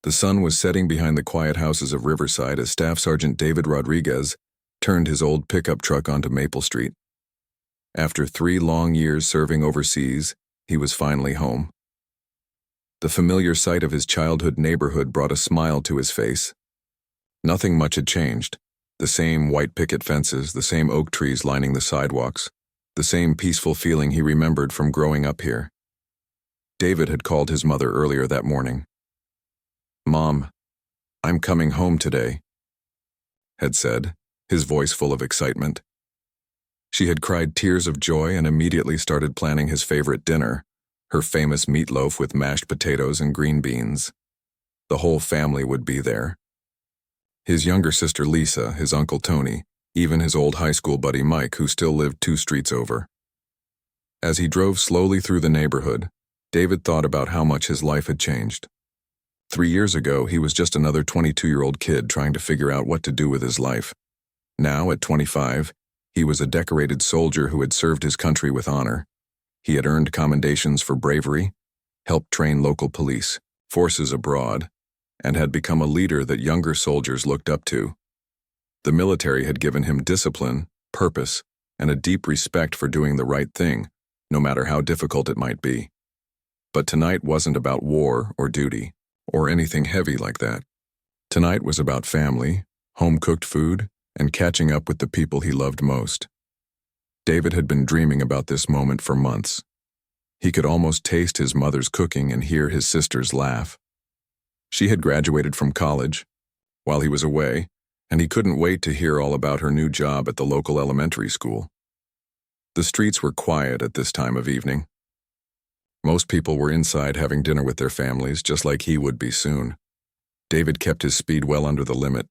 The sun was setting behind the quiet houses of Riverside as Staff Sergeant David Rodriguez turned his old pickup truck onto Maple Street. After 3 long years serving overseas, he was finally home. The familiar sight of his childhood neighborhood brought a smile to his face. Nothing much had changed. The same white picket fences, the same oak trees lining the sidewalks, the same peaceful feeling he remembered from growing up here. David had called his mother earlier that morning. "Mom, I'm coming home today," had said, his voice full of excitement. She had cried tears of joy and immediately started planning his favorite dinner, her famous meatloaf with mashed potatoes and green beans. The whole family would be there. His younger sister Lisa, his uncle Tony, even his old high school buddy Mike, who still lived 2 streets over. As he drove slowly through the neighborhood, David thought about how much his life had changed. 3 years ago, he was just another 22-year-old kid trying to figure out what to do with his life. Now, at 25, he was a decorated soldier who had served his country with honor. He had earned commendations for bravery, helped train local police, forces abroad, and had become a leader that younger soldiers looked up to. The military had given him discipline, purpose, and a deep respect for doing the right thing, no matter how difficult it might be. But tonight wasn't about war or duty, or anything heavy like that. Tonight was about family, home-cooked food, and catching up with the people he loved most. David had been dreaming about this moment for months. He could almost taste his mother's cooking and hear his sister's laugh. She had graduated from college while he was away, and he couldn't wait to hear all about her new job at the local elementary school. The streets were quiet at this time of evening. Most people were inside having dinner with their families, just like he would be soon. David kept his speed well under the limit,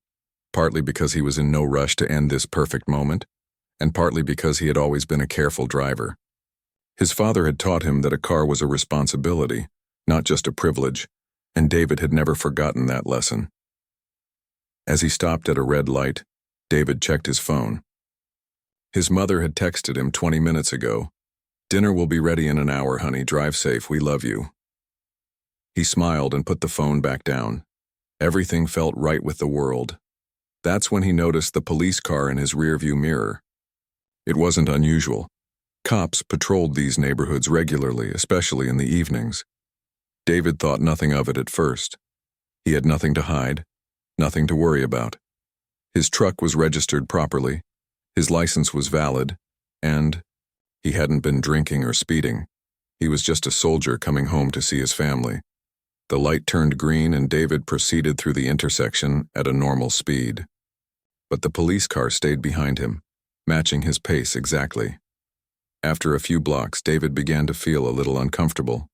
partly because he was in no rush to end this perfect moment, and partly because he had always been a careful driver. His father had taught him that a car was a responsibility, not just a privilege, and David had never forgotten that lesson. As he stopped at a red light, David checked his phone. His mother had texted him 20 minutes ago, "Dinner will be ready in an hour, honey. Drive safe. We love you." He smiled and put the phone back down. Everything felt right with the world. That's when he noticed the police car in his rearview mirror. It wasn't unusual. Cops patrolled these neighborhoods regularly, especially in the evenings. David thought nothing of it at first. He had nothing to hide, nothing to worry about. His truck was registered properly, his license was valid, and he hadn't been drinking or speeding. He was just a soldier coming home to see his family. The light turned green and David proceeded through the intersection at a normal speed. But the police car stayed behind him, matching his pace exactly. After a few blocks, David began to feel a little uncomfortable.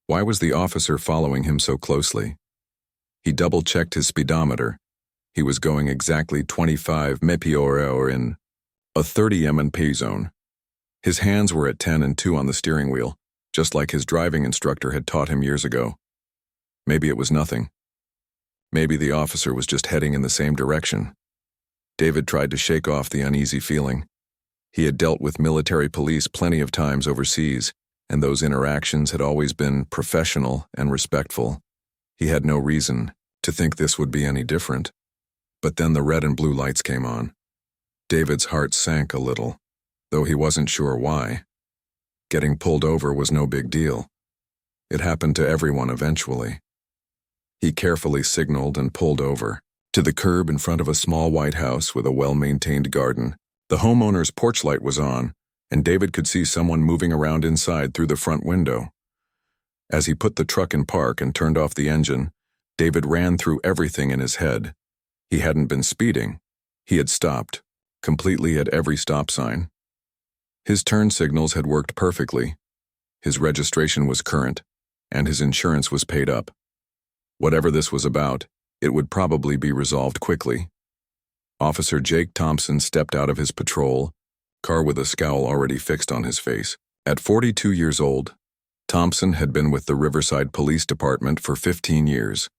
Why was the officer following him so closely? He double-checked his speedometer. He was going exactly 25 mph in a 30 m/p zone. His hands were at 10 and 2 on the steering wheel, just like his driving instructor had taught him years ago. Maybe it was nothing. Maybe the officer was just heading in the same direction. David tried to shake off the uneasy feeling. He had dealt with military police plenty of times overseas, and those interactions had always been professional and respectful. He had no reason to think this would be any different. But then the red and blue lights came on. David's heart sank a little, though he wasn't sure why. Getting pulled over was no big deal. It happened to everyone eventually. He carefully signaled and pulled over to the curb in front of a small white house with a well-maintained garden. The homeowner's porch light was on, and David could see someone moving around inside through the front window. As he put the truck in park and turned off the engine, David ran through everything in his head. He hadn't been speeding. He had stopped, completely at every stop sign. His turn signals had worked perfectly. His registration was current, and his insurance was paid up. Whatever this was about, it would probably be resolved quickly. Officer Jake Thompson stepped out of his patrol car with a scowl already fixed on his face. At 42 years old, Thompson had been with the Riverside Police Department for 15 years,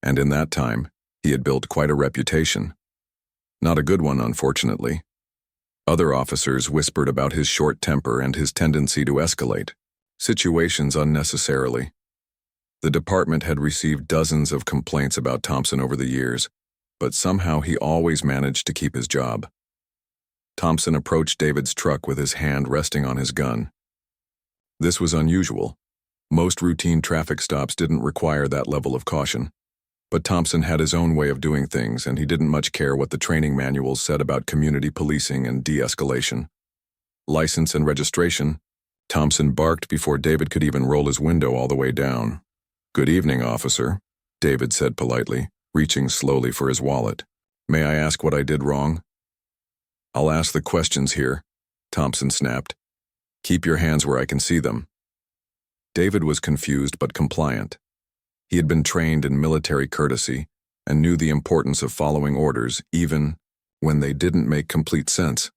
and in that time, he had built quite a reputation. Not a good one, unfortunately. Other officers whispered about his short temper and his tendency to escalate situations unnecessarily. The department had received dozens of complaints about Thompson over the years, but somehow he always managed to keep his job. Thompson approached David's truck with his hand resting on his gun. This was unusual. Most routine traffic stops didn't require that level of caution. But Thompson had his own way of doing things, and he didn't much care what the training manuals said about community policing and de-escalation. License and registration. Thompson barked before David could even roll his window all the way down. "Good evening, officer," David said politely, reaching slowly for his wallet. "May I ask what I did wrong?" "I'll ask the questions here," Thompson snapped. "Keep your hands where I can see them." David was confused but compliant. He had been trained in military courtesy and knew the importance of following orders even when they didn't make complete sense.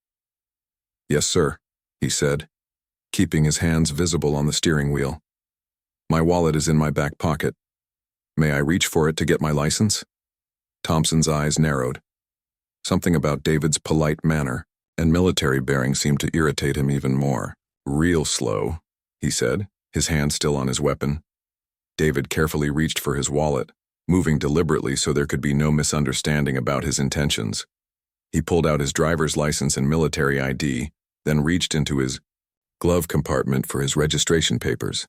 "Yes, sir," he said, keeping his hands visible on the steering wheel. "My wallet is in my back pocket. May I reach for it to get my license?" Thompson's eyes narrowed. Something about David's polite manner and military bearing seemed to irritate him even more. "Real slow," he said, his hand still on his weapon. David carefully reached for his wallet, moving deliberately so there could be no misunderstanding about his intentions. He pulled out his driver's license and military ID, then reached into his glove compartment for his registration papers.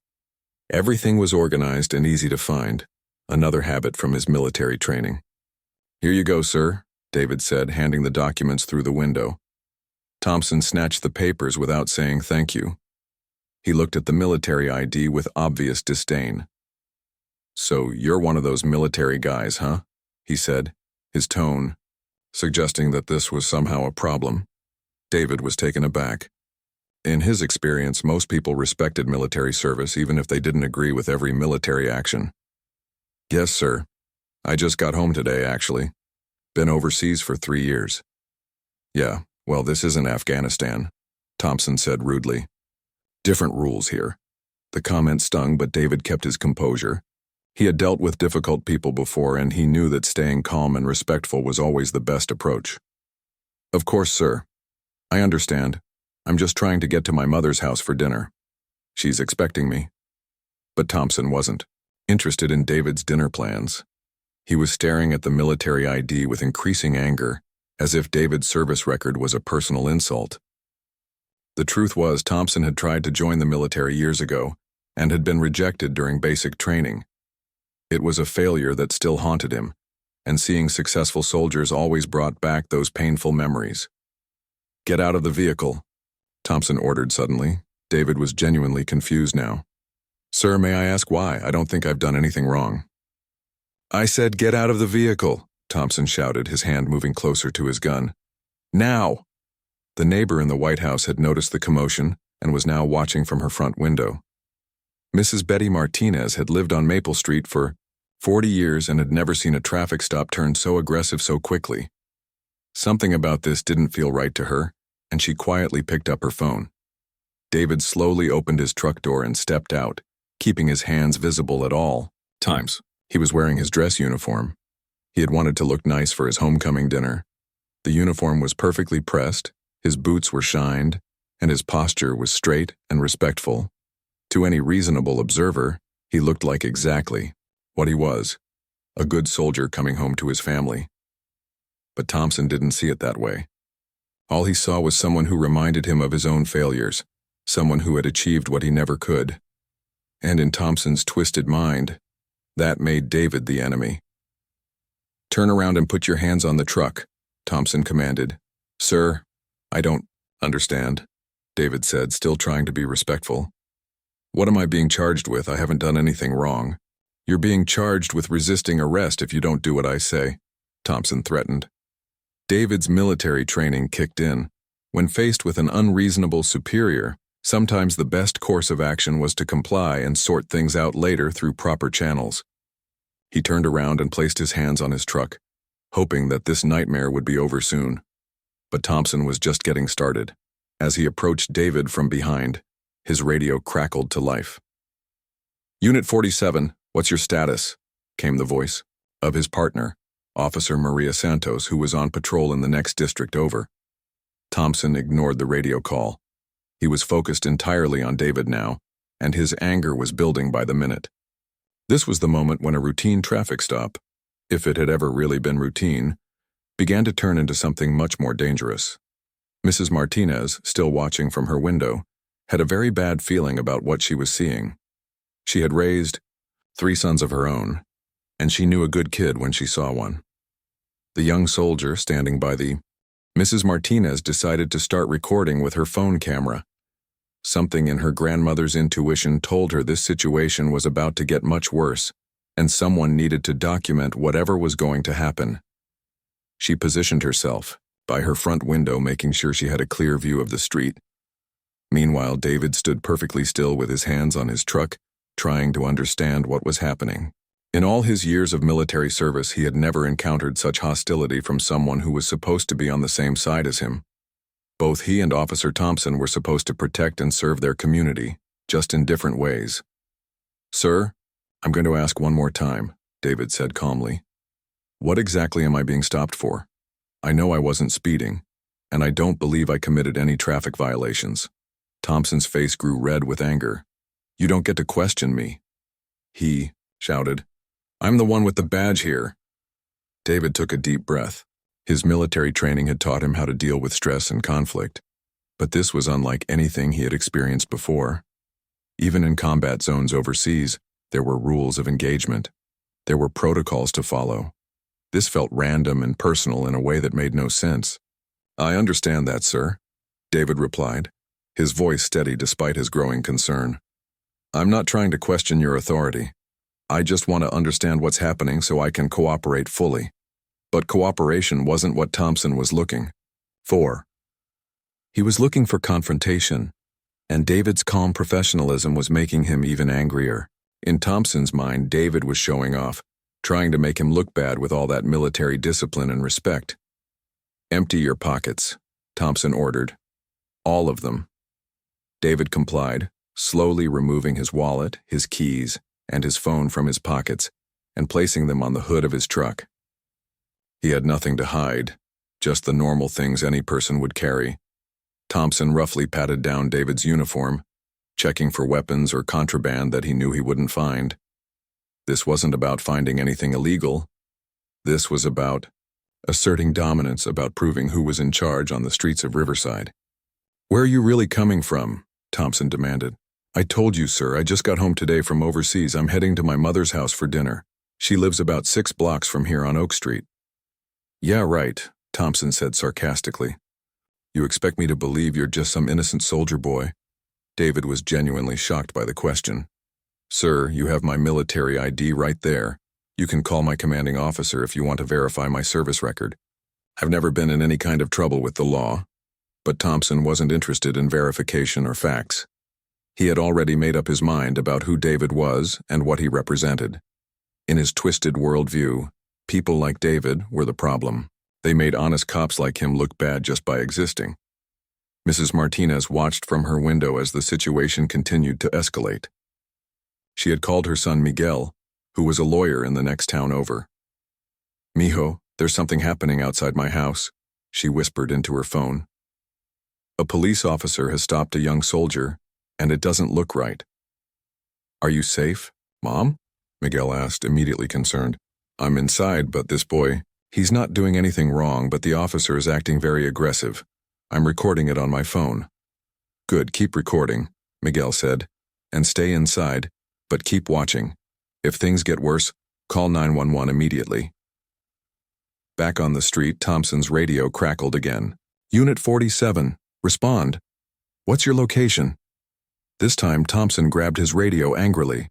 Everything was organized and easy to find, another habit from his military training. "Here you go, sir," David said, handing the documents through the window. Thompson snatched the papers without saying thank you. He looked at the military ID with obvious disdain. "So you're one of those military guys, huh?" he said, his tone suggesting that this was somehow a problem. David was taken aback. In his experience, most people respected military service even if they didn't agree with every military action. "Yes, sir. I just got home today, actually. Been overseas for 3 years." "Yeah, well, this isn't Afghanistan," Thompson said rudely. "Different rules here." The comment stung, but David kept his composure. He had dealt with difficult people before, and he knew that staying calm and respectful was always the best approach. "Of course, sir. I understand. I'm just trying to get to my mother's house for dinner. She's expecting me." But Thompson wasn't interested in David's dinner plans. He was staring at the military ID with increasing anger, as if David's service record was a personal insult. The truth was, Thompson had tried to join the military years ago and had been rejected during basic training. It was a failure that still haunted him, and seeing successful soldiers always brought back those painful memories. "Get out of the vehicle," Thompson ordered suddenly. David was genuinely confused now. "Sir, may I ask why? I don't think I've done anything wrong." "I said get out of the vehicle," Thompson shouted, his hand moving closer to his gun. "Now!" The neighbor in the White House had noticed the commotion and was now watching from her front window. Mrs. Betty Martinez had lived on Maple Street for 40 years and had never seen a traffic stop turn so aggressive so quickly. Something about this didn't feel right to her, and she quietly picked up her phone. David slowly opened his truck door and stepped out, keeping his hands visible at all times. He was wearing his dress uniform. He had wanted to look nice for his homecoming dinner. The uniform was perfectly pressed, his boots were shined, and his posture was straight and respectful. To any reasonable observer, he looked like exactly what he was, a good soldier coming home to his family. But Thompson didn't see it that way. All he saw was someone who reminded him of his own failures, someone who had achieved what he never could. And in Thompson's twisted mind, that made David the enemy. "Turn around and put your hands on the truck," Thompson commanded. "Sir, I don't understand," David said, still trying to be respectful. "What am I being charged with? I haven't done anything wrong." "You're being charged with resisting arrest if you don't do what I say," Thompson threatened. David's military training kicked in. When faced with an unreasonable superior, sometimes the best course of action was to comply and sort things out later through proper channels. He turned around and placed his hands on his truck, hoping that this nightmare would be over soon. But Thompson was just getting started. As he approached David from behind, his radio crackled to life. "Unit 47, what's your status?" came the voice of his partner, Officer Maria Santos, who was on patrol in the next district over. Thompson ignored the radio call. He was focused entirely on David now, and his anger was building by the minute. This was the moment when a routine traffic stop, if it had ever really been routine, began to turn into something much more dangerous. Mrs. Martinez, still watching from her window, had a very bad feeling about what she was seeing. She had raised 3 sons of her own, and she knew a good kid when she saw one. The young soldier standing by the Mrs. Martinez decided to start recording with her phone camera. Something in her grandmother's intuition told her this situation was about to get much worse, and someone needed to document whatever was going to happen. She positioned herself by her front window, making sure she had a clear view of the street. Meanwhile, David stood perfectly still with his hands on his truck, trying to understand what was happening. In all his years of military service, he had never encountered such hostility from someone who was supposed to be on the same side as him. Both he and Officer Thompson were supposed to protect and serve their community, just in different ways. "Sir, I'm going to ask one more time," David said calmly. "What exactly am I being stopped for? I know I wasn't speeding, and I don't believe I committed any traffic violations." Thompson's face grew red with anger. "You don't get to question me," he shouted. "I'm the one with the badge here." David took a deep breath. His military training had taught him how to deal with stress and conflict, but this was unlike anything he had experienced before. Even in combat zones overseas, there were rules of engagement. There were protocols to follow. This felt random and personal in a way that made no sense. "I understand that, sir," David replied, his voice steady despite his growing concern. "I'm not trying to question your authority. I just want to understand what's happening so I can cooperate fully." But cooperation wasn't what Thompson was looking for. He was looking for confrontation, and David's calm professionalism was making him even angrier. In Thompson's mind, David was showing off, trying to make him look bad with all that military discipline and respect. "Empty your pockets," Thompson ordered. "All of them." David complied, slowly removing his wallet, his keys, and his phone from his pockets and placing them on the hood of his truck. He had nothing to hide, just the normal things any person would carry. Thompson roughly patted down David's uniform, checking for weapons or contraband that he knew he wouldn't find. This wasn't about finding anything illegal. This was about asserting dominance, about proving who was in charge on the streets of Riverside. "Where are you really coming from?" Thompson demanded. "I told you, sir, I just got home today from overseas. I'm heading to my mother's house for dinner. She lives about 6 blocks from here on Oak Street." "Yeah, right," Thompson said sarcastically. "You expect me to believe you're just some innocent soldier boy?" David was genuinely shocked by the question. "Sir, you have my military ID right there. You can call my commanding officer if you want to verify my service record. I've never been in any kind of trouble with the law." But Thompson wasn't interested in verification or facts. He had already made up his mind about who David was and what he represented. In his twisted worldview, people like David were the problem. They made honest cops like him look bad just by existing. Mrs. Martinez watched from her window as the situation continued to escalate. She had called her son Miguel, who was a lawyer in the next town over. "Mijo, there's something happening outside my house," she whispered into her phone. "A police officer has stopped a young soldier, and it doesn't look right." "Are you safe, Mom?" Miguel asked, immediately concerned. "I'm inside, but this boy, he's not doing anything wrong, but the officer is acting very aggressive. I'm recording it on my phone." "Good, keep recording," Miguel said, "and stay inside, but keep watching. If things get worse, call 911 immediately." Back on the street, Thompson's radio crackled again. "Unit 47, respond. What's your location?" This time, Thompson grabbed his radio angrily.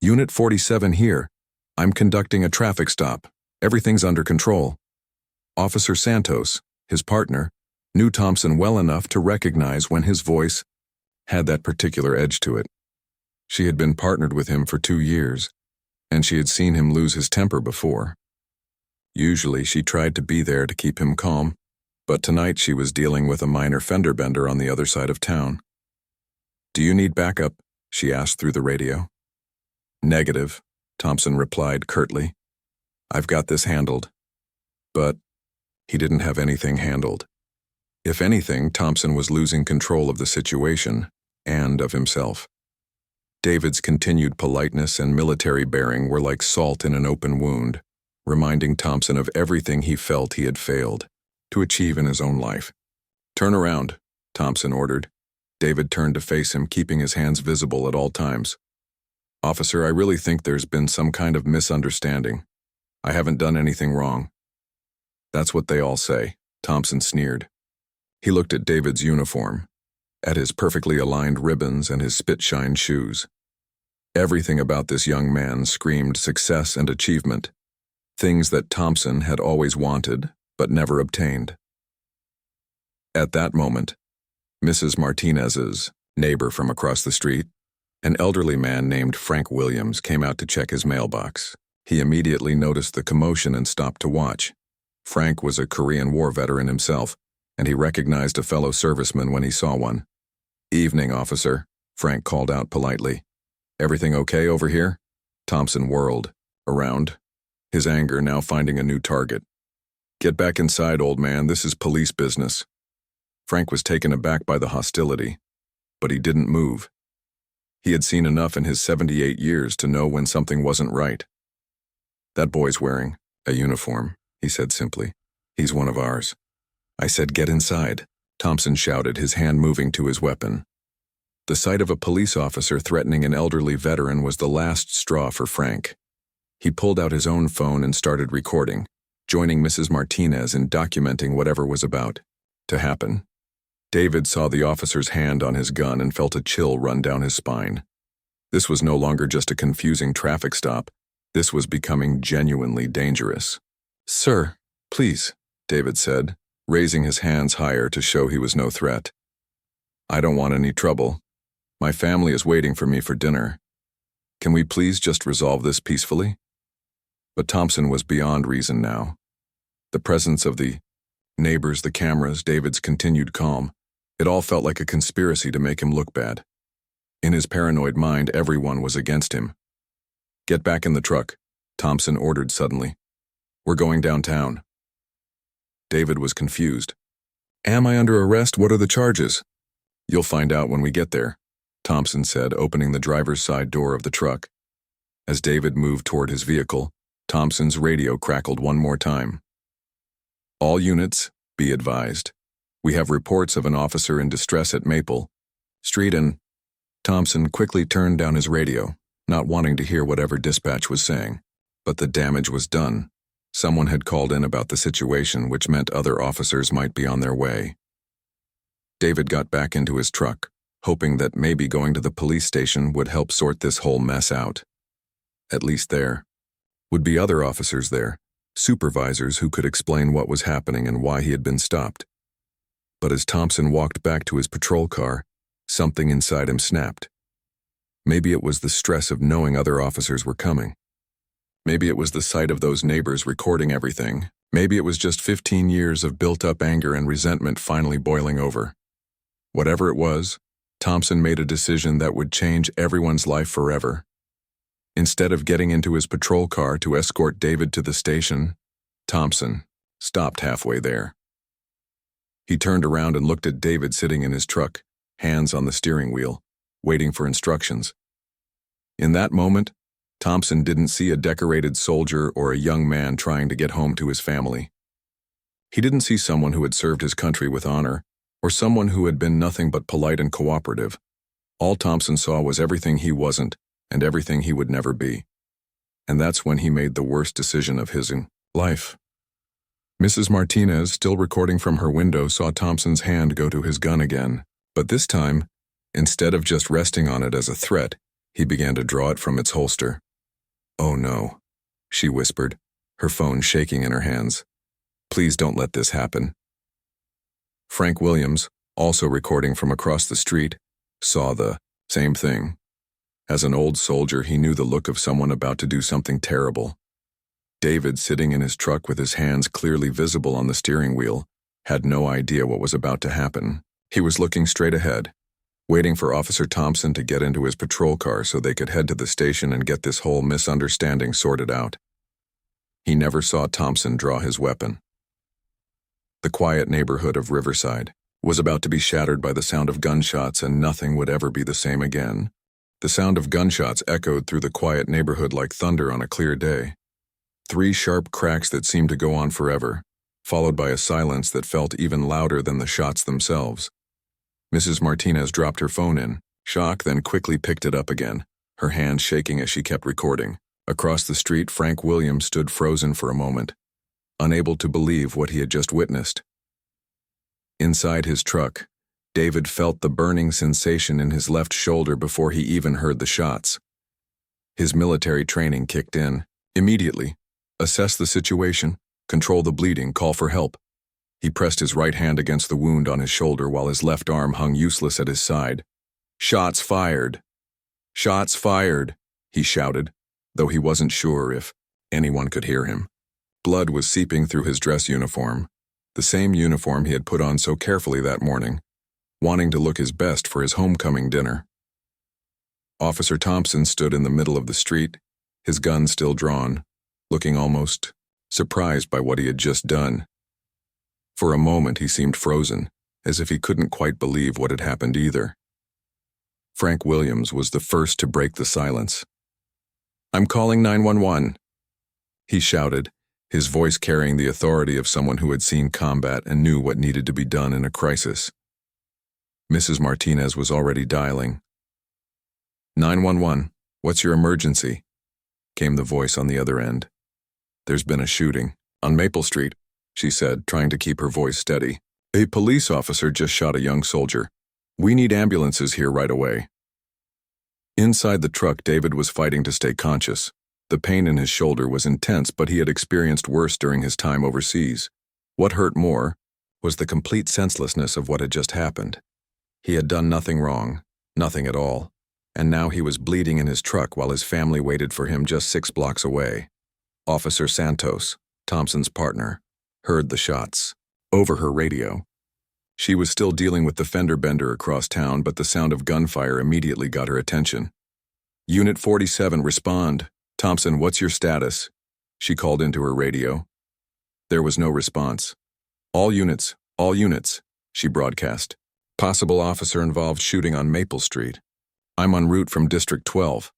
"Unit 47 here. I'm conducting a traffic stop. Everything's under control." Officer Santos, his partner, knew Thompson well enough to recognize when his voice had that particular edge to it. She had been partnered with him for 2 years, and she had seen him lose his temper before. Usually, she tried to be there to keep him calm, but tonight she was dealing with a minor fender bender on the other side of town. "Do you need backup?" she asked through the radio. "Negative," Thompson replied curtly. "I've got this handled." But he didn't have anything handled. If anything, Thompson was losing control of the situation and of himself. David's continued politeness and military bearing were like salt in an open wound, reminding Thompson of everything he felt he had failed to achieve in his own life. "Turn around," Thompson ordered. David turned to face him, keeping his hands visible at all times. "Officer, I really think there's been some kind of misunderstanding. I haven't done anything wrong." "That's what they all say," Thompson sneered. He looked at David's uniform, at his perfectly aligned ribbons and his spit-shined shoes. Everything about this young man screamed success and achievement, things that Thompson had always wanted but never obtained. At that moment, Mrs. Martinez's neighbor from across the street, an elderly man named Frank Williams, came out to check his mailbox. He immediately noticed the commotion and stopped to watch. Frank was a Korean War veteran himself, and he recognized a fellow serviceman when he saw one. "Evening, officer," Frank called out politely. "Everything okay over here?" Thompson whirled around, his anger now finding a new target. "Get back inside, old man. This is police business." Frank was taken aback by the hostility, but he didn't move. He had seen enough in his 78 years to know when something wasn't right. "That boy's wearing a uniform," he said simply. "He's one of ours." "I said get inside," Thompson shouted, his hand moving to his weapon. The sight of a police officer threatening an elderly veteran was the last straw for Frank. He pulled out his own phone and started recording, joining Mrs. Martinez in documenting whatever was about to happen. David saw the officer's hand on his gun and felt a chill run down his spine. This was no longer just a confusing traffic stop. This was becoming genuinely dangerous. "Sir, please," David said, raising his hands higher to show he was no threat. "I don't want any trouble. My family is waiting for me for dinner. Can we please just resolve this peacefully?" But Thompson was beyond reason now. The presence of the neighbors, the cameras, David's continued calm, it all felt like a conspiracy to make him look bad. In his paranoid mind, everyone was against him. "Get back in the truck," Thompson ordered suddenly. "We're going downtown." David was confused. "Am I under arrest? What are the charges?" "You'll find out when we get there," Thompson said, opening the driver's side door of the truck. As David moved toward his vehicle, Thompson's radio crackled one more time. "All units, be advised. We have reports of an officer in distress at Maple Street and—" Thompson quickly turned down his radio, not wanting to hear whatever dispatch was saying. But the damage was done. Someone had called in about the situation, which meant other officers might be on their way. David got back into his truck, hoping that maybe going to the police station would help sort this whole mess out. At least there would be other officers there, supervisors who could explain what was happening and why he had been stopped. But as Thompson walked back to his patrol car, something inside him snapped. Maybe it was the stress of knowing other officers were coming. Maybe it was the sight of those neighbors recording everything. Maybe it was just 15 years of built-up anger and resentment finally boiling over. Whatever it was, Thompson made a decision that would change everyone's life forever. Instead of getting into his patrol car to escort David to the station, Thompson stopped halfway there. He turned around and looked at David sitting in his truck, hands on the steering wheel, waiting for instructions. In that moment, Thompson didn't see a decorated soldier or a young man trying to get home to his family. He didn't see someone who had served his country with honor, or someone who had been nothing but polite and cooperative. All Thompson saw was everything he wasn't and everything he would never be. And that's when he made the worst decision of his life. Mrs. Martinez, still recording from her window, saw Thompson's hand go to his gun again. But this time, instead of just resting on it as a threat, he began to draw it from its holster. "Oh no," she whispered, her phone shaking in her hands. "Please don't let this happen." Frank Williams, also recording from across the street, saw the same thing. As an old soldier, he knew the look of someone about to do something terrible. David, sitting in his truck with his hands clearly visible on the steering wheel, had no idea what was about to happen. He was looking straight ahead, waiting for Officer Thompson to get into his patrol car so they could head to the station and get this whole misunderstanding sorted out. He never saw Thompson draw his weapon. The quiet neighborhood of Riverside was about to be shattered by the sound of gunshots, and nothing would ever be the same again. The sound of gunshots echoed through the quiet neighborhood like thunder on a clear day. 3 sharp cracks that seemed to go on forever, followed by a silence that felt even louder than the shots themselves. Mrs. Martinez dropped her phone in shock, then quickly picked it up again, her hand shaking as she kept recording. Across the street, Frank Williams stood frozen for a moment, unable to believe what he had just witnessed. Inside his truck, David felt the burning sensation in his left shoulder before he even heard the shots. His military training kicked in. Immediately, assess the situation, control the bleeding, call for help. He pressed his right hand against the wound on his shoulder while his left arm hung useless at his side. "Shots fired! Shots fired!" he shouted, though he wasn't sure if anyone could hear him. Blood was seeping through his dress uniform, the same uniform he had put on so carefully that morning, wanting to look his best for his homecoming dinner. Officer Thompson stood in the middle of the street, his gun still drawn, looking almost surprised by what he had just done. For a moment he seemed frozen, as if he couldn't quite believe what had happened either. Frank Williams was the first to break the silence. "I'm calling 911, he shouted, his voice carrying the authority of someone who had seen combat and knew what needed to be done in a crisis. Mrs. Martinez was already dialing. 911, what's your emergency?" came the voice on the other end. "There's been a shooting on Maple Street," she said, trying to keep her voice steady. "A police officer just shot a young soldier. We need ambulances here right away." Inside the truck, David was fighting to stay conscious. The pain in his shoulder was intense, but he had experienced worse during his time overseas. What hurt more was the complete senselessness of what had just happened. He had done nothing wrong, nothing at all, and now he was bleeding in his truck while his family waited for him just 6 blocks away. Officer Santos, Thompson's partner, heard the shots over her radio. She was still dealing with the fender bender across town, but the sound of gunfire immediately got her attention. "Unit 47, respond. Thompson, what's your status?" she called into her radio. There was no response. All units, she broadcast. "Possible officer involved shooting on Maple Street. I'm en route from District 12.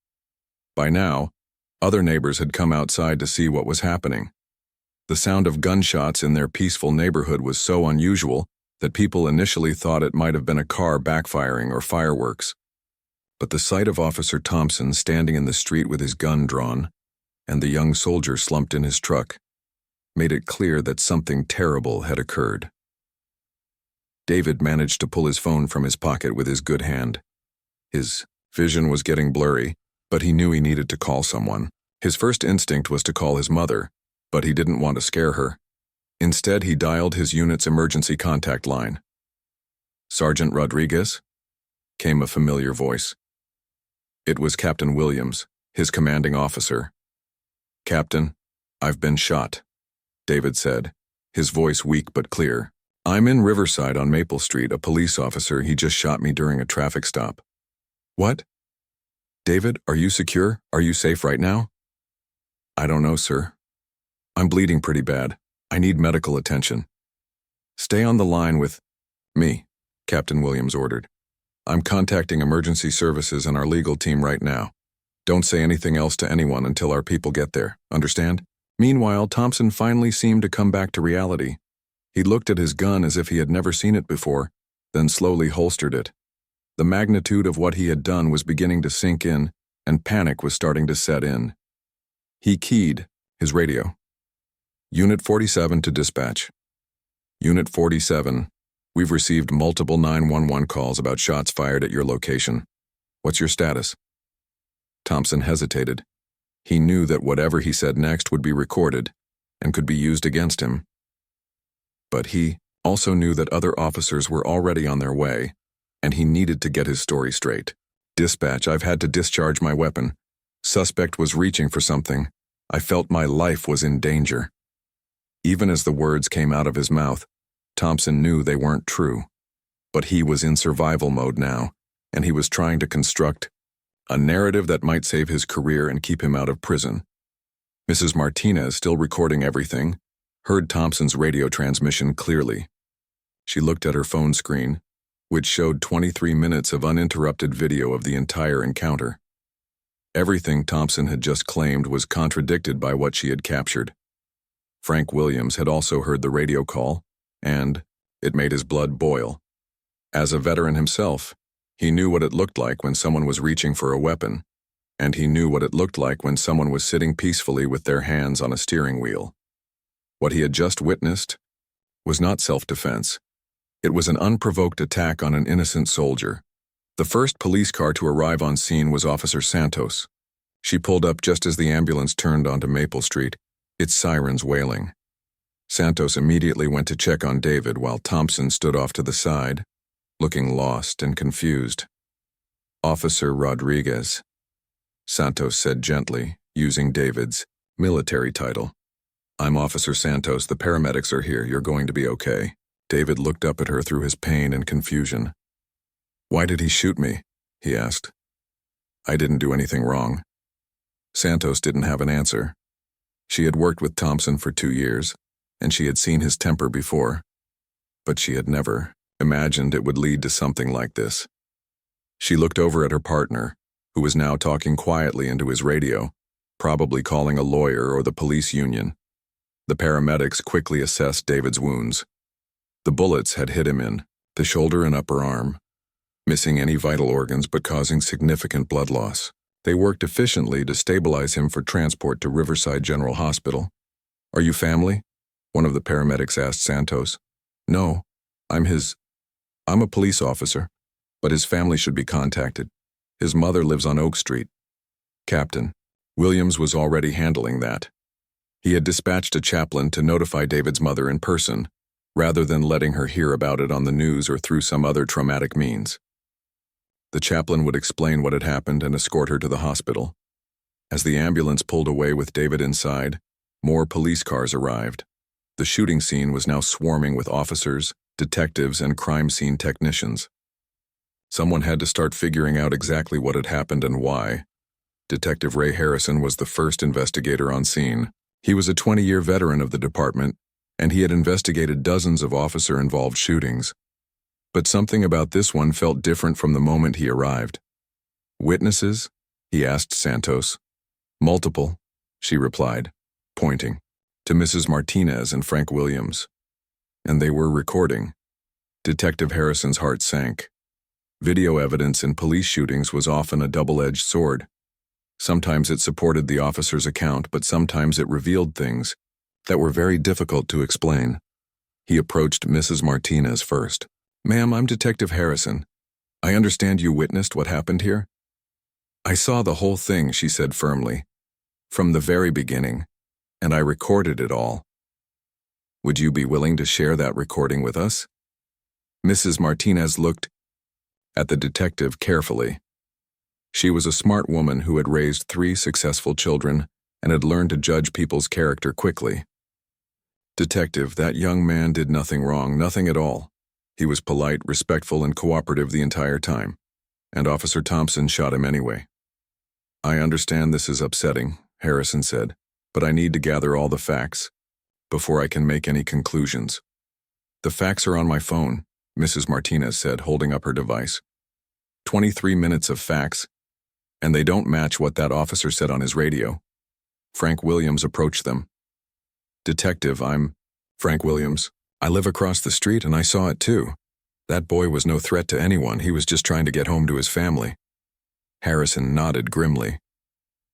By now, other neighbors had come outside to see what was happening. The sound of gunshots in their peaceful neighborhood was so unusual that people initially thought it might have been a car backfiring or fireworks. But the sight of Officer Thompson standing in the street with his gun drawn, and the young soldier slumped in his truck, made it clear that something terrible had occurred. David managed to pull his phone from his pocket with his good hand. His vision was getting blurry, but he knew he needed to call someone. His first instinct was to call his mother, but he didn't want to scare her. Instead, he dialed his unit's emergency contact line. "Sergeant Rodriguez?" came a familiar voice. It was Captain Williams, his commanding officer. "Captain, I've been shot," David said, his voice weak but clear. "I'm in Riverside on Maple Street. A police officer, he just shot me during a traffic stop." "What? David, are you secure? Are you safe right now?" "I don't know, sir. I'm bleeding pretty bad. I need medical attention." "Stay on the line with me," Captain Williams ordered. "I'm contacting emergency services and our legal team right now. Don't say anything else to anyone until our people get there, understand?" Meanwhile, Thompson finally seemed to come back to reality. He looked at his gun as if he had never seen it before, then slowly holstered it. The magnitude of what he had done was beginning to sink in, and panic was starting to set in. He keyed his radio. "Unit 47 to dispatch. Unit 47, we've received multiple 911 calls about shots fired at your location. What's your status?" Thompson hesitated. He knew that whatever he said next would be recorded and could be used against him. But he also knew that other officers were already on their way, and he needed to get his story straight. "Dispatch, I've had to discharge my weapon. Suspect was reaching for something. I felt my life was in danger." Even as the words came out of his mouth, Thompson knew they weren't true. But he was in survival mode now, and he was trying to construct a narrative that might save his career and keep him out of prison. Mrs. Martinez, still recording everything, heard Thompson's radio transmission clearly. She looked at her phone screen, which showed 23 minutes of uninterrupted video of the entire encounter. Everything Thompson had just claimed was contradicted by what she had captured. Frank Williams had also heard the radio call, and it made his blood boil. As a veteran himself, he knew what it looked like when someone was reaching for a weapon, and he knew what it looked like when someone was sitting peacefully with their hands on a steering wheel. What he had just witnessed was not self-defense. It was an unprovoked attack on an innocent soldier. The first police car to arrive on scene was Officer Santos. She pulled up just as the ambulance turned onto Maple Street, its sirens wailing. Santos immediately went to check on David while Thompson stood off to the side, looking lost and confused. "Officer Rodriguez," Santos said gently, using David's military title. "I'm Officer Santos. The paramedics are here. You're going to be okay." David looked up at her through his pain and confusion. "Why did he shoot me?" he asked. "I didn't do anything wrong." Santos didn't have an answer. She had worked with Thompson for 2 years, and she had seen his temper before, but she had never imagined it would lead to something like this. She looked over at her partner, who was now talking quietly into his radio, probably calling a lawyer or the police union. The paramedics quickly assessed David's wounds. The bullets had hit him in the shoulder and upper arm, missing any vital organs but causing significant blood loss. They worked efficiently to stabilize him for transport to Riverside General Hospital. "Are you family?" one of the paramedics asked Santos. "No, I'm a police officer, but his family should be contacted. His mother lives on Oak Street." Captain Williams was already handling that. He had dispatched a chaplain to notify David's mother in person, rather than letting her hear about it on the news or through some other traumatic means. The chaplain would explain what had happened and escort her to the hospital. As the ambulance pulled away with David inside, more police cars arrived. The shooting scene was now swarming with officers, detectives, and crime scene technicians. Someone had to start figuring out exactly what had happened and why. Detective Ray Harrison was the first investigator on scene. He was a 20-year veteran of the department, and he had investigated dozens of officer-involved shootings. But something about this one felt different from the moment he arrived. "Witnesses?" he asked Santos. "Multiple," she replied, pointing to Mrs. Martinez and Frank Williams. And they were recording. Detective Harrison's heart sank. Video evidence in police shootings was often a double-edged sword. Sometimes it supported the officer's account, but sometimes it revealed things that were very difficult to explain. He approached Mrs. Martinez first. "Ma'am, I'm Detective Harrison. I understand you witnessed what happened here?" "I saw the whole thing," she said firmly, "from the very beginning, and I recorded it all." "Would you be willing to share that recording with us?" Mrs. Martinez looked at the detective carefully. She was a smart woman who had raised 3 successful children and had learned to judge people's character quickly. "Detective, that young man did nothing wrong, nothing at all. He was polite, respectful, and cooperative the entire time, and Officer Thompson shot him anyway." "I understand this is upsetting," Harrison said, "but I need to gather all the facts before I can make any conclusions." "The facts are on my phone," Mrs. Martinez said, holding up her device. 23 minutes of facts, and they don't match what that officer said on his radio. Frank Williams approached them. "Detective, I'm Frank Williams. I live across the street and I saw it too. That boy was no threat to anyone. He was just trying to get home to his family." Harrison nodded grimly.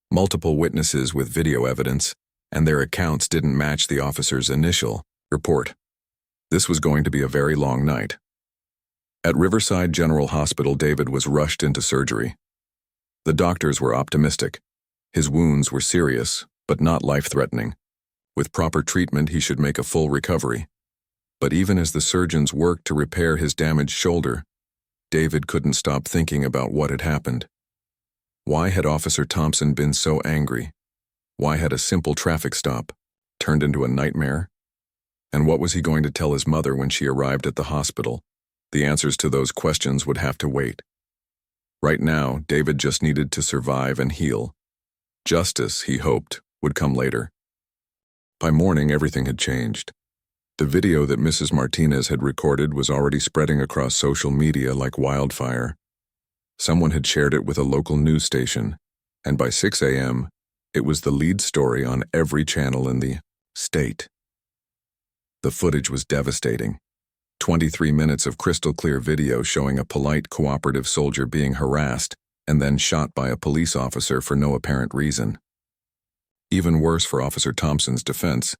Multiple witnesses with video evidence, and their accounts didn't match the officer's initial report. This was going to be a very long night. At Riverside General Hospital, David was rushed into surgery. The doctors were optimistic. His wounds were serious, but not life-threatening. With proper treatment, he should make a full recovery. But even as the surgeons worked to repair his damaged shoulder, David couldn't stop thinking about what had happened. Why had Officer Thompson been so angry? Why had a simple traffic stop turned into a nightmare? And what was he going to tell his mother when she arrived at the hospital? The answers to those questions would have to wait. Right now, David just needed to survive and heal. Justice, he hoped, would come later. By morning, everything had changed. The video that Mrs. Martinez had recorded was already spreading across social media like wildfire. Someone had shared it with a local news station, and by 6 a.m., it was the lead story on every channel in the state. The footage was devastating. 23 minutes of crystal-clear video showing a polite, cooperative soldier being harassed and then shot by a police officer for no apparent reason. Even worse for Officer Thompson's defense,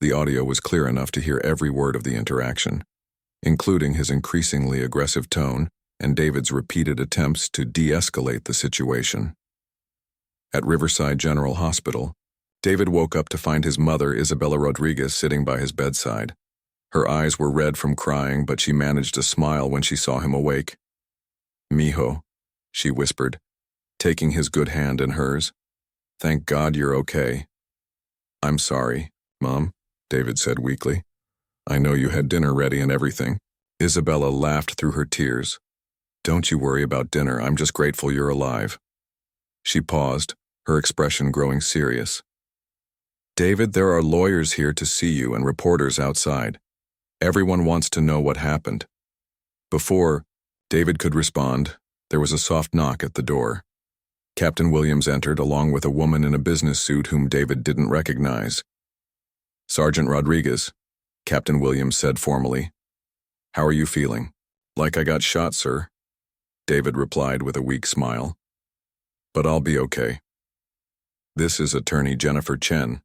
the audio was clear enough to hear every word of the interaction, including his increasingly aggressive tone and David's repeated attempts to de-escalate the situation. At Riverside General Hospital, David woke up to find his mother, Isabella Rodriguez, sitting by his bedside. Her eyes were red from crying, but she managed to smile when she saw him awake. "Mijo," she whispered, taking his good hand in hers. "Thank God you're okay." "I'm sorry, Mom," David said weakly. "I know you had dinner ready and everything." Isabella laughed through her tears. "Don't you worry about dinner, I'm just grateful you're alive." She paused, her expression growing serious. "David, there are lawyers here to see you and reporters outside. Everyone wants to know what happened." Before David could respond, there was a soft knock at the door. Captain Williams entered along with a woman in a business suit whom David didn't recognize. "Sergeant Rodriguez," Captain Williams said formally. "How are you feeling?" "Like I got shot, sir," David replied with a weak smile. "But I'll be okay." "This is Attorney Jennifer Chen,"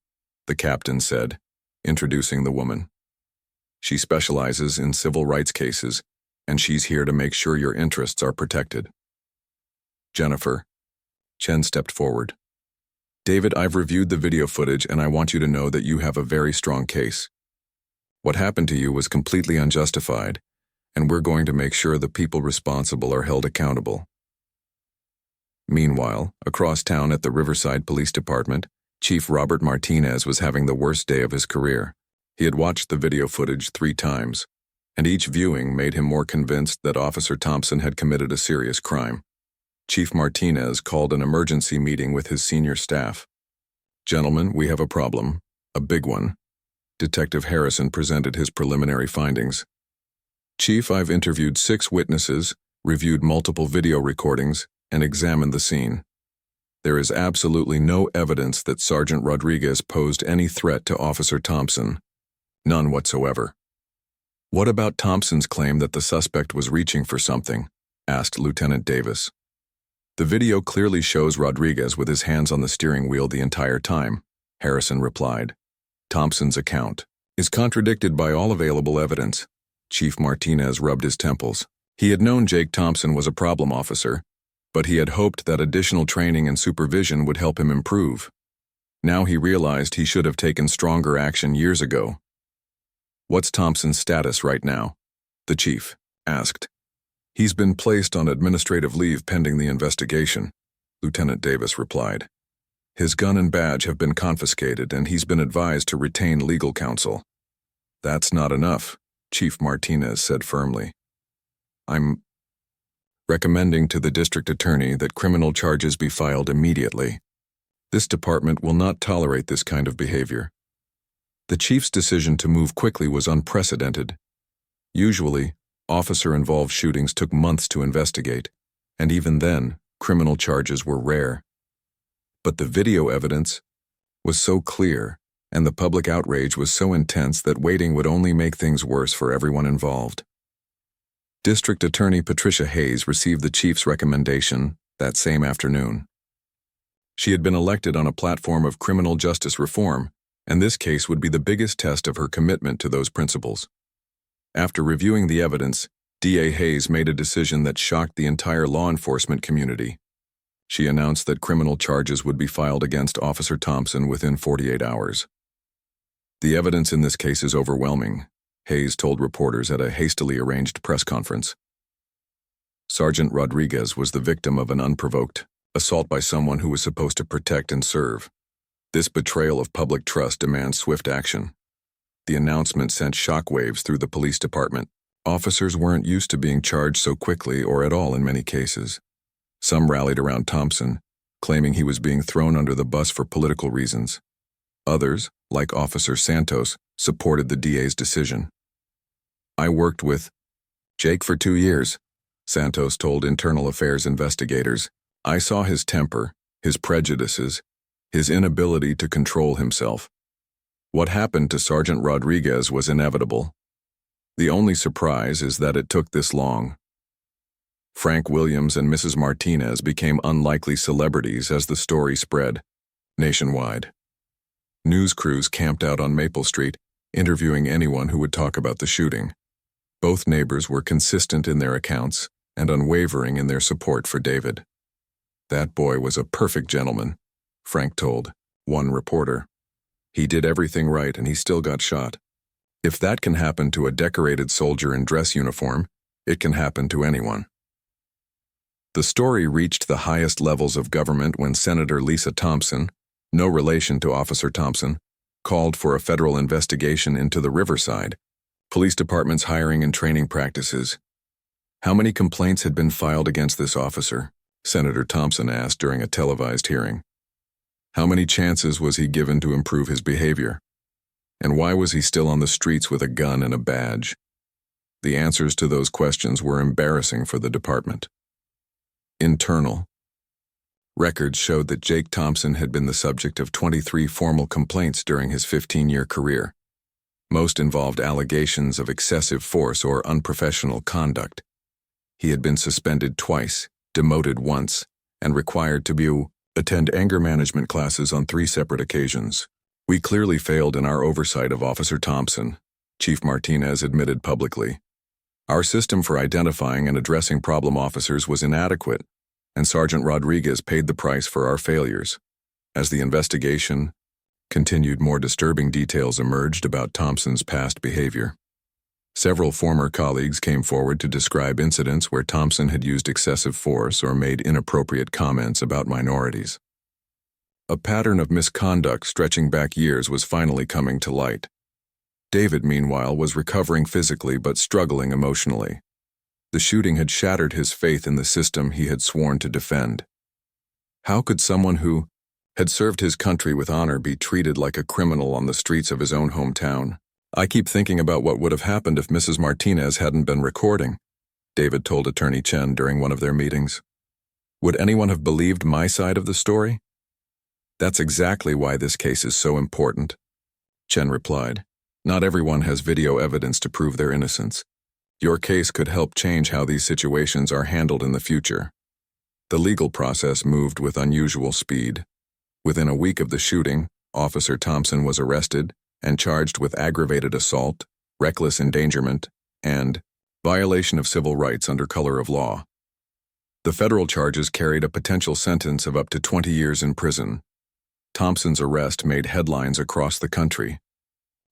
the captain said, introducing the woman. "She specializes in civil rights cases, and she's here to make sure your interests are protected." "Jennifer," Chen stepped forward. "David, I've reviewed the video footage and I want you to know that you have a very strong case. What happened to you was completely unjustified, and we're going to make sure the people responsible are held accountable." Meanwhile, across town at the Riverside Police Department, Chief Robert Martinez was having the worst day of his career. He had watched the video footage 3 times, and each viewing made him more convinced that Officer Thompson had committed a serious crime. Chief Martinez called an emergency meeting with his senior staff. "Gentlemen, we have a problem, a big one." Detective Harrison presented his preliminary findings. "Chief, I've interviewed 6 witnesses, reviewed multiple video recordings, and examined the scene. There is absolutely no evidence that Sergeant Rodriguez posed any threat to Officer Thompson. None whatsoever." "What about Thompson's claim that the suspect was reaching for something?" asked Lieutenant Davis. "The video clearly shows Rodriguez with his hands on the steering wheel the entire time," Harrison replied. "Thompson's account is contradicted by all available evidence." Chief Martinez rubbed his temples. He had known Jake Thompson was a problem officer, but he had hoped that additional training and supervision would help him improve. Now he realized he should have taken stronger action years ago. "What's Thompson's status right now?" the chief asked. "He's been placed on administrative leave pending the investigation," Lieutenant Davis replied. "His gun and badge have been confiscated and he's been advised to retain legal counsel." "That's not enough," Chief Martinez said firmly. "I'm recommending to the district attorney that criminal charges be filed immediately. This department will not tolerate this kind of behavior." The chief's decision to move quickly was unprecedented. Usually, officer-involved shootings took months to investigate, and even then, criminal charges were rare. But the video evidence was so clear, and the public outrage was so intense that waiting would only make things worse for everyone involved. District Attorney Patricia Hayes received the chief's recommendation that same afternoon. She had been elected on a platform of criminal justice reform, and this case would be the biggest test of her commitment to those principles. After reviewing the evidence, DA Hayes made a decision that shocked the entire law enforcement community. She announced that criminal charges would be filed against Officer Thompson within 48 hours. "The evidence in this case is overwhelming," Hayes told reporters at a hastily arranged press conference. Sergeant Rodriguez was the victim of an unprovoked assault by someone who was supposed to protect and serve. This betrayal of public trust demands swift action. The announcement sent shockwaves through the police department. Officers weren't used to being charged so quickly or at all in many cases. Some rallied around Thompson, claiming he was being thrown under the bus for political reasons. Others, like Officer Santos, supported the DA's decision. "I worked with Jake for 2 years," Santos told Internal Affairs investigators. "I saw his temper, his prejudices, his inability to control himself. What happened to Sergeant Rodriguez was inevitable. The only surprise is that it took this long." Frank Williams and Mrs. Martinez became unlikely celebrities as the story spread nationwide. News crews camped out on Maple Street, interviewing anyone who would talk about the shooting. Both neighbors were consistent in their accounts and unwavering in their support for David. "That boy was a perfect gentleman," Frank told one reporter. "He did everything right and he still got shot. If that can happen to a decorated soldier in dress uniform, it can happen to anyone." The story reached the highest levels of government when Senator Lisa Thompson, no relation to Officer Thompson, called for a federal investigation into the Riverside Police Department's hiring and training practices. "How many complaints had been filed against this officer?" Senator Thompson asked during a televised hearing. "How many chances was he given to improve his behavior? And why was he still on the streets with a gun and a badge?" The answers to those questions were embarrassing for the department. Internal records showed that Jake Thompson had been the subject of 23 formal complaints during his 15-year career. Most involved allegations of excessive force or unprofessional conduct. He had been suspended twice, demoted once, and required to attend anger management classes on 3 separate occasions. "We clearly failed in our oversight of Officer Thompson," Chief Martinez admitted publicly. "Our system for identifying and addressing problem officers was inadequate, and Sergeant Rodriguez paid the price for our failures." As the investigation continued, more disturbing details emerged about Thompson's past behavior. Several former colleagues came forward to describe incidents where Thompson had used excessive force or made inappropriate comments about minorities. A pattern of misconduct stretching back years was finally coming to light. David, meanwhile, was recovering physically but struggling emotionally. The shooting had shattered his faith in the system he had sworn to defend. How could someone who had served his country with honor be treated like a criminal on the streets of his own hometown? "I keep thinking about what would have happened if Mrs. Martinez hadn't been recording," David told Attorney Chen during one of their meetings. "Would anyone have believed my side of the story?" "That's exactly why this case is so important," Chen replied. "Not everyone has video evidence to prove their innocence. Your case could help change how these situations are handled in the future." The legal process moved with unusual speed. Within a week of the shooting, Officer Thompson was arrested and charged with aggravated assault, reckless endangerment, and violation of civil rights under color of law. The federal charges carried a potential sentence of up to 20 years in prison. Thompson's arrest made headlines across the country.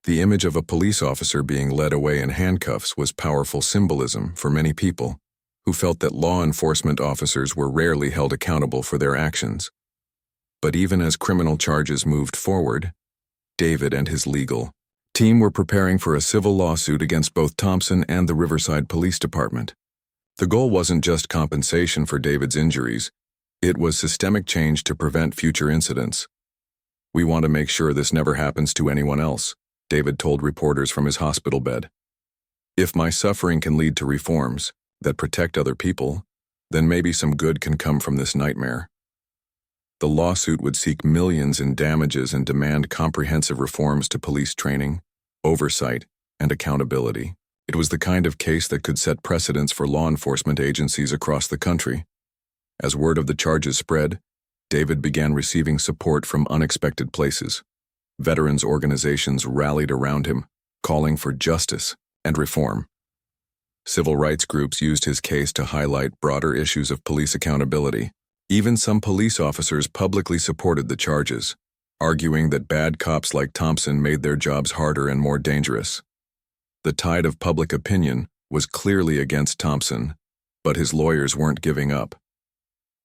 The image of a police officer being led away in handcuffs was powerful symbolism for many people who felt that law enforcement officers were rarely held accountable for their actions. But even as criminal charges moved forward, David and his legal team were preparing for a civil lawsuit against both Thompson and the Riverside Police Department. The goal wasn't just compensation for David's injuries, it was systemic change to prevent future incidents. "We want to make sure this never happens to anyone else," David told reporters from his hospital bed. "If my suffering can lead to reforms that protect other people, then maybe some good can come from this nightmare." The lawsuit would seek millions in damages and demand comprehensive reforms to police training, oversight, and accountability. It was the kind of case that could set precedents for law enforcement agencies across the country. As word of the charges spread, David began receiving support from unexpected places. Veterans organizations rallied around him, calling for justice and reform. Civil rights groups used his case to highlight broader issues of police accountability. Even some police officers publicly supported the charges, arguing that bad cops like Thompson made their jobs harder and more dangerous. The tide of public opinion was clearly against Thompson, but his lawyers weren't giving up.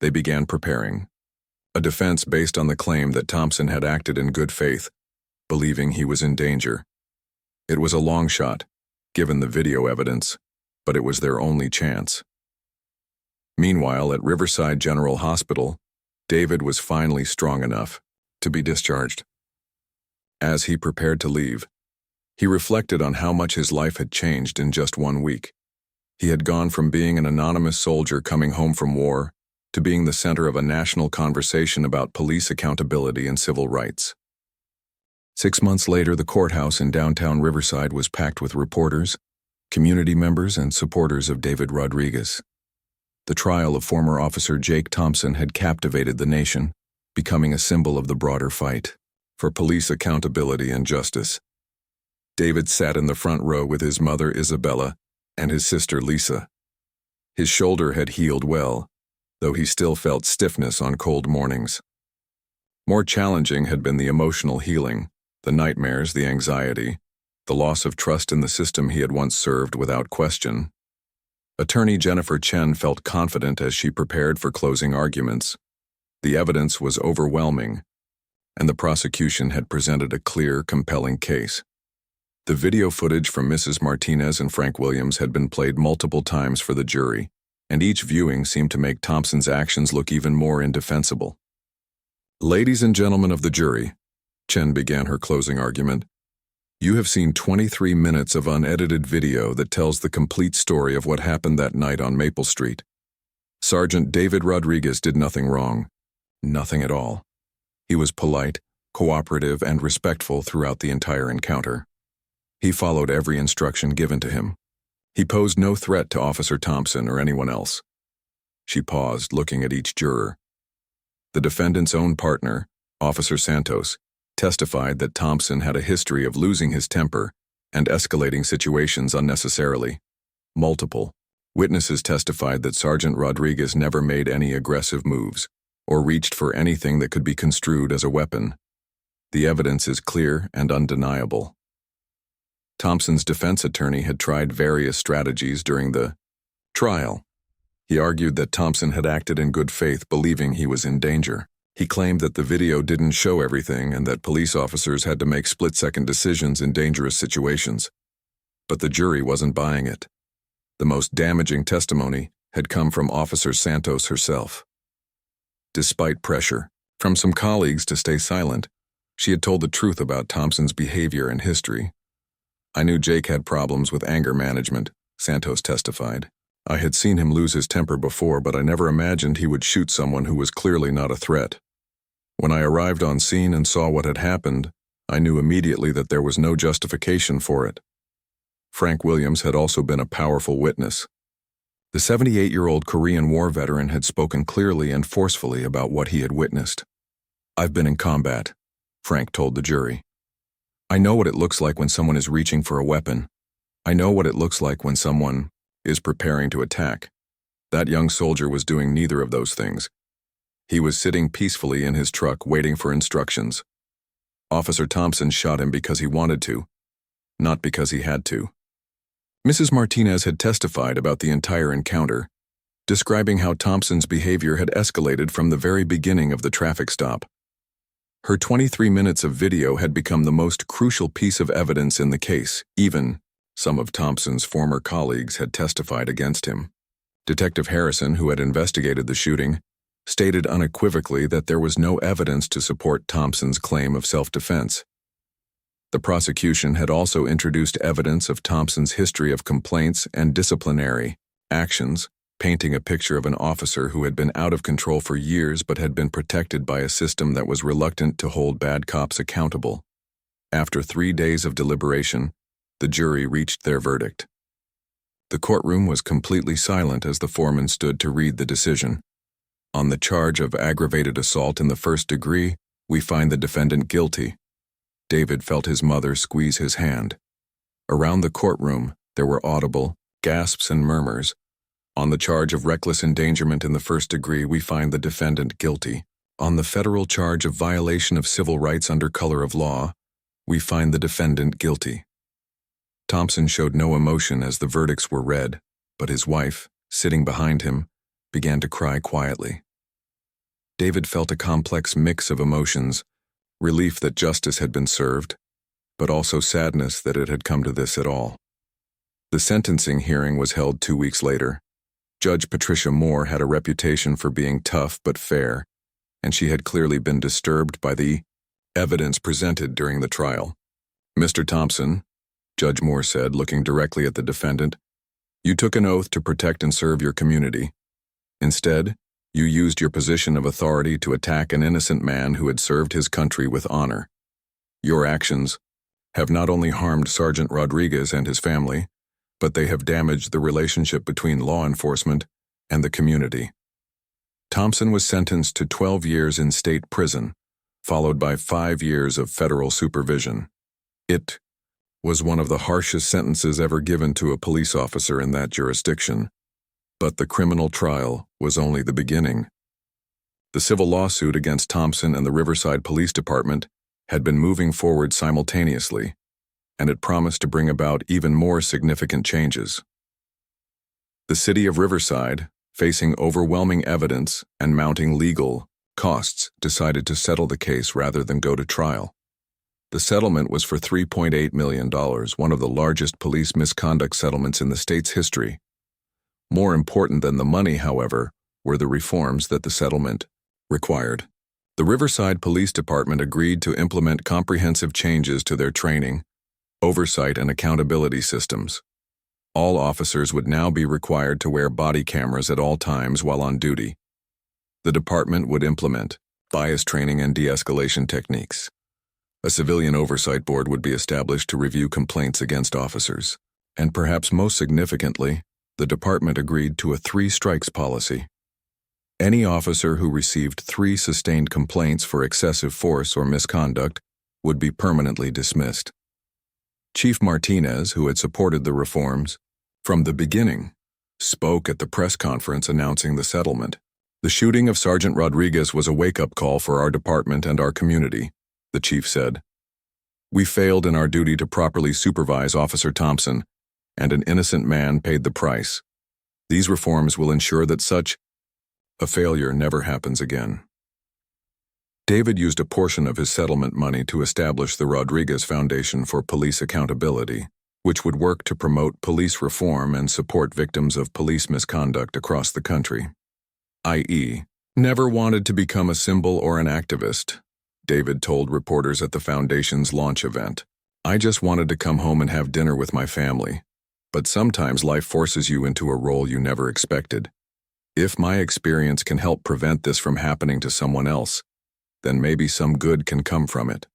They began preparing a defense based on the claim that Thompson had acted in good faith, believing he was in danger. It was a long shot, given the video evidence, but it was their only chance. Meanwhile, at Riverside General Hospital, David was finally strong enough to be discharged. As he prepared to leave, He reflected on how much his life had changed in just 1 week. He had gone from being an anonymous soldier coming home from war to being the center of a national conversation about police accountability and civil rights. 6 months later, the courthouse in downtown Riverside was packed with reporters, community members, and supporters of David Rodriguez. The trial of former officer Jake Thompson had captivated the nation, becoming a symbol of the broader fight for police accountability and justice. David sat in the front row with his mother Isabella and his sister Lisa. His shoulder had healed well, though he still felt stiffness on cold mornings. More challenging had been the emotional healing, the nightmares, the anxiety, the loss of trust in the system he had once served without question. Attorney Jennifer Chen felt confident as she prepared for closing arguments. The evidence was overwhelming, and the prosecution had presented a clear, compelling case. The video footage from Mrs. Martinez and Frank Williams had been played multiple times for the jury, and each viewing seemed to make Thompson's actions look even more indefensible. "Ladies and gentlemen of the jury," Chen began her closing argument, "you have seen 23 minutes of unedited video that tells the complete story of what happened that night on Maple Street. Sergeant David Rodriguez did nothing wrong. Nothing at all. He was polite, cooperative, and respectful throughout the entire encounter. He followed every instruction given to him. He posed no threat to Officer Thompson or anyone else." She paused, looking at each juror. The defendant's own partner, Officer Santos, testified that Thompson had a history of losing his temper and escalating situations unnecessarily. Multiple witnesses testified that Sergeant Rodriguez never made any aggressive moves or reached for anything that could be construed as a weapon. The evidence is clear and undeniable. Thompson's defense attorney had tried various strategies during the trial. He argued that Thompson had acted in good faith, believing he was in danger. He claimed that the video didn't show everything and that police officers had to make split-second decisions in dangerous situations. But the jury wasn't buying it. The most damaging testimony had come from Officer Santos herself. Despite pressure from some colleagues to stay silent, she had told the truth about Thompson's behavior and history. "I knew Jake had problems with anger management," Santos testified. "I had seen him lose his temper before, but I never imagined he would shoot someone who was clearly not a threat. When I arrived on scene and saw what had happened, I knew immediately that there was no justification for it." Frank Williams had also been a powerful witness. The 78-year-old Korean War veteran had spoken clearly and forcefully about what he had witnessed. "I've been in combat," Frank told the jury. "I know what it looks like when someone is reaching for a weapon. I know what it looks like when someone is preparing to attack. That young soldier was doing neither of those things. He was sitting peacefully in his truck waiting for instructions. Officer Thompson shot him because he wanted to, not because he had to." Mrs. Martinez had testified about the entire encounter, describing how Thompson's behavior had escalated from the very beginning of the traffic stop. Her 23 minutes of video had become the most crucial piece of evidence in the case. Even some of Thompson's former colleagues had testified against him. Detective Harrison, who had investigated the shooting, stated unequivocally that there was no evidence to support Thompson's claim of self-defense. The prosecution had also introduced evidence of Thompson's history of complaints and disciplinary actions, painting a picture of an officer who had been out of control for years but had been protected by a system that was reluctant to hold bad cops accountable. After 3 days of deliberation, the jury reached their verdict. The courtroom was completely silent as the foreman stood to read the decision. "On the charge of aggravated assault in the first degree, we find the defendant guilty." David felt his mother squeeze his hand. Around the courtroom, there were audible gasps and murmurs. "On the charge of reckless endangerment in the first degree, we find the defendant guilty. On the federal charge of violation of civil rights under color of law, we find the defendant guilty." Thompson showed no emotion as the verdicts were read, but his wife, sitting behind him, began to cry quietly. David felt a complex mix of emotions, relief that justice had been served, but also sadness that it had come to this at all. The sentencing hearing was held 2 weeks later. Judge Patricia Moore had a reputation for being tough but fair, and she had clearly been disturbed by the evidence presented during the trial. "Mr. Thompson," Judge Moore said, looking directly at the defendant. You took an oath to protect and serve your community. Instead, you used your position of authority to attack an innocent man who had served his country with honor. Your actions have not only harmed Sergeant Rodriguez and his family, but they have damaged the relationship between law enforcement and the community. Thompson was sentenced to 12 years in state prison, followed by 5 years of federal supervision. It was one of the harshest sentences ever given to a police officer in that jurisdiction. But the criminal trial was only the beginning. The civil lawsuit against Thompson and the Riverside Police Department had been moving forward simultaneously, and it promised to bring about even more significant changes. The city of Riverside, facing overwhelming evidence and mounting legal costs, decided to settle the case rather than go to trial. The settlement was for $3.8 million, one of the largest police misconduct settlements in the state's history. More important than the money, however, were the reforms that the settlement required. The Riverside Police Department agreed to implement comprehensive changes to their training, oversight, and accountability systems. All officers would now be required to wear body cameras at all times while on duty. The department would implement bias training and de-escalation techniques. A civilian oversight board would be established to review complaints against officers. And perhaps most significantly, the department agreed to a 3 strikes policy. Any officer who received 3 sustained complaints for excessive force or misconduct would be permanently dismissed. Chief Martinez, who had supported the reforms from the beginning, spoke at the press conference announcing the settlement. The shooting of Sergeant Rodriguez was a wake-up call for our department and our community, the chief said. We failed in our duty to properly supervise Officer Thompson, and an innocent man paid the price. These reforms will ensure that such a failure never happens again. David used a portion of his settlement money to establish the Rodriguez Foundation for Police Accountability, which would work to promote police reform and support victims of police misconduct across the country. I.e., never wanted to become a symbol or an activist, David told reporters at the foundation's launch event. I just wanted to come home and have dinner with my family. But sometimes life forces you into a role you never expected. If my experience can help prevent this from happening to someone else, then maybe some good can come from it.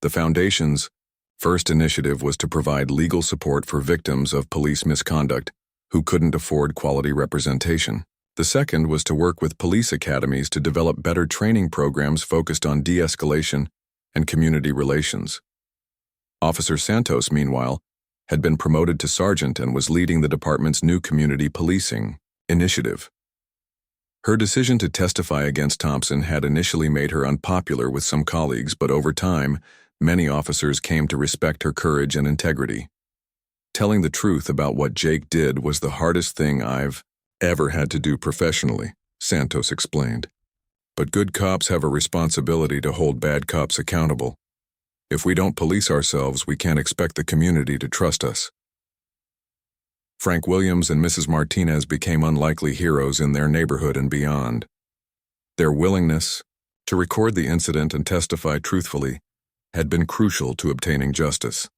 The Foundation's first initiative was to provide legal support for victims of police misconduct who couldn't afford quality representation. The second was to work with police academies to develop better training programs focused on de-escalation and community relations. Officer Santos, meanwhile, had been promoted to sergeant and was leading the department's new community policing initiative. Her decision to testify against Thompson had initially made her unpopular with some colleagues, but over time, many officers came to respect her courage and integrity. Telling the truth about what Jake did was the hardest thing I've ever had to do professionally, Santos explained. But good cops have a responsibility to hold bad cops accountable. If we don't police ourselves, we can't expect the community to trust us. Frank Williams and Mrs. Martinez became unlikely heroes in their neighborhood and beyond. Their willingness to record the incident and testify truthfully had been crucial to obtaining justice.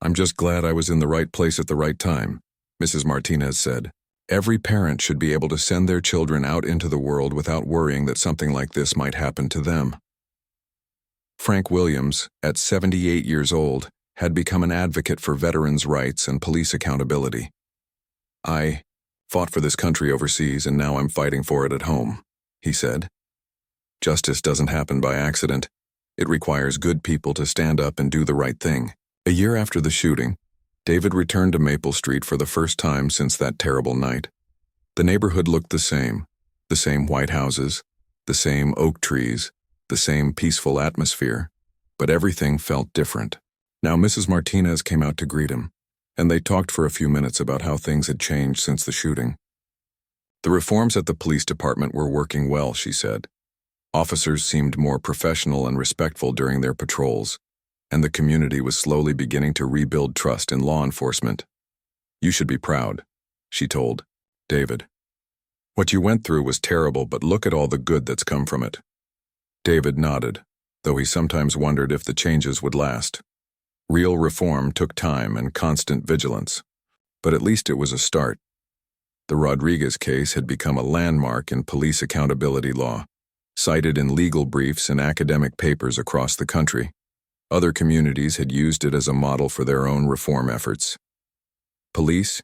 I'm just glad I was in the right place at the right time, Mrs. Martinez said. Every parent should be able to send their children out into the world without worrying that something like this might happen to them. Frank Williams, at 78 years old, had become an advocate for veterans' rights and police accountability. I fought for this country overseas and now I'm fighting for it at home, he said. Justice doesn't happen by accident. It requires good people to stand up and do the right thing. A year after the shooting, David returned to Maple Street for the first time since that terrible night. The neighborhood looked the same white houses, the same oak trees, the same peaceful atmosphere, but everything felt different. Now Mrs. Martinez came out to greet him, and they talked for a few minutes about how things had changed since the shooting. The reforms at the police department were working well, she said. Officers seemed more professional and respectful during their patrols, and the community was slowly beginning to rebuild trust in law enforcement. You should be proud, she told David. What you went through was terrible, but look at all the good that's come from it. David nodded, though he sometimes wondered if the changes would last. Real reform took time and constant vigilance, but at least it was a start. The Rodriguez case had become a landmark in police accountability law, cited in legal briefs and academic papers across the country. Other communities had used it as a model for their own reform efforts. Police,